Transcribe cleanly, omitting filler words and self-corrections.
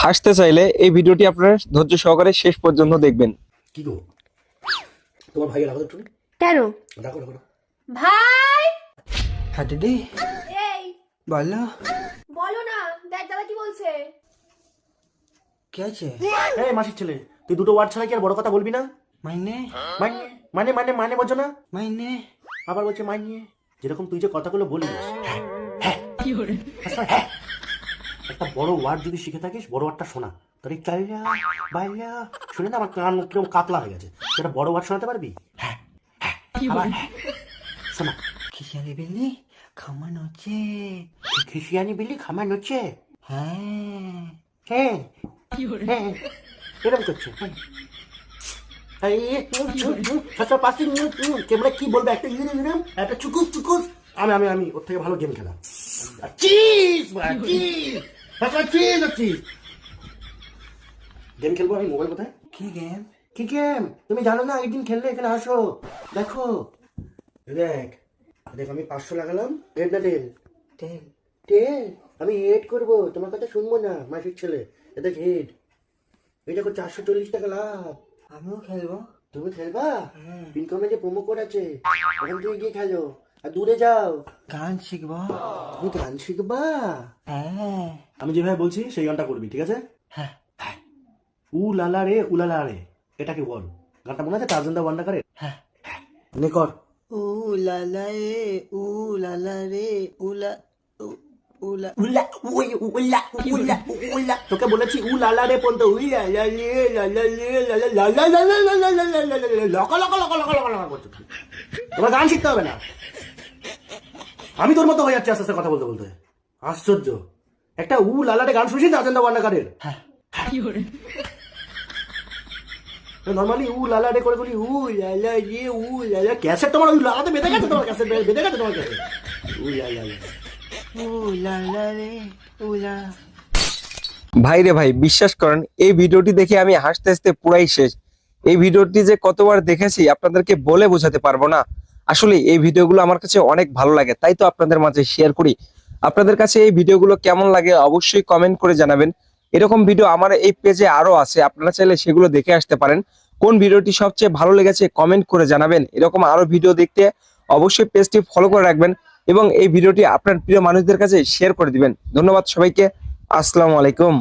হাসতে চাইলে এই ভিডিওটি আপনারা ধৈর্য সহকারে শেষ পর্যন্ত দেখবেন। কি গো তোমার ভাইয়ের রাখো একটু কেন রাখো রাখো ভাই? হ্যাঁ দিদি এই বলো বলো না, দেখ দাদা কি বলছে। কি আছে? এই মাসির ছেলে, তুই দুটো ওয়ার্ড ছাড়া কি আর বড় কথা বলবি না? মাইনে মানে মানে মানে মানে বোঝো না? মাইনে আবার বলছে মাইনে। যেরকম তুই যে কথাগুলো বলিস, আচ্ছা, হ্যাঁ, একটা বড় ওয়ার্ড যদি শিখে থাকিস, বড় ওয়ার্ডটা শোনা। তোর এই চাইলা বাইলা শুনে না আমার কান কিরকম কাতলা হয়ে গেছে। সেটা বড় ওয়ার্ড শোনাতে পারবি? হ্যাঁ হ্যাঁ আবার হ্যাঁ শোনা। খিসালি বিলি খামান হচ্ছে। খ্রিস্টিয়ানি বিলি খামার নচ্ছে। হ্যাঁ হ্যাঁ হ্যাঁ এরকম করছে। ক্যামেরা কি বলবে? একটা ইউনিয়ন একটা চুকুস চুকুস। আমি আমি আমি ওর থেকে ভালো গেম খেলা। গেম খেলবো আমি। মোবাইল কোথায়? কি গেম? কি গেম তুমি জানো না? একদিন খেললে এখানে আসো, দেখো। দেখ দেখ আমি 500 লাগালাম। টেল না টেল? টেল টেল। আমি হেড করবো, তোমার কথা শুনবো না মাসির ছেলে। এটা হেড। এটা করছে 440 টাকা লাভ। আমিও খেলবো। তুমি খেলবা? ইনকামে যে প্রোমো কোড আছে, ওখান থেকে গিয়ে খেলো। আর দূরে যাও। গান শিখবো। তুমি গান শিখবা? হ্যাঁ আমি যেভাবে বলছি সেই গানটা করবি, ঠিক আছে? হ্যাঁ উ লালা রে উলালা রে, এটাকে বল। গানটা মনে আছে টার্জান দা ওয়ান্ডারের? হ্যাঁ নে কর। উ লালা রে উ লালা রে উলা উলা উলা উই উলা উলা উলা। তোকে বলেছি উ লালা রে পর্যন্ত। উই লালা রে লালা রে লালা লালা লালা লালা লালা লালা লকা লকা লকা লকা লকা লকা করছিস। তোমার গান শিখতে হবে না। আমি তোর মতো হয়ে যাচ্ছি আস্তে আস্তে কথা বলতে বলতে। আশ্চর্য। একটা উ লালাটে গান শুনছিস টার্জান দা ওয়ান্ডারের? হ্যাঁ নর্মালি উ লালা রে করে বলি উ লালা রে উ লালা। ক্যাসেট তোমার ওই লালাতে বেঁধে গেছে, তোমার ক্যাসেট বেঁধে গেছে তোমার ক্যাসেট। উ লালা উ লালা রে উলা। ভাই রে ভাই, বিশ্বাস করেন এই ভিডিওটি দেখে আমি হাসতে হাসতে পুরাই শেষ। এই ভিডিওটি যে কতবার দেখেছি আপনাদেরকে বলে বোঝাতে পারবো না। আসলে এই ভিডিওগুলো আমার কাছে অনেক ভালো লাগে, তাই তো আপনাদের মাঝে শেয়ার করি। আপনাদের কাছে এই ভিডিওগুলো কেমন লাগে অবশ্যই কমেন্ট করে জানাবেন। এরকম ভিডিও আমার এই পেজে আরো আছে, আপনারা চাইলে সেগুলো দেখে আসতে পারেন। কোন ভিডিওটি সবচেয়ে ভালো লেগেছে কমেন্ট করে জানাবেন। এরকম আরো ভিডিও দেখতে অবশ্যই পেজটি ফলো করে রাখবেন এবং এই ভিডিওটি আপনার প্রিয় মানুষদের কাছে শেয়ার করে দিবেন। ধন্যবাদ সবাইকে। আসসালামু আলাইকুম।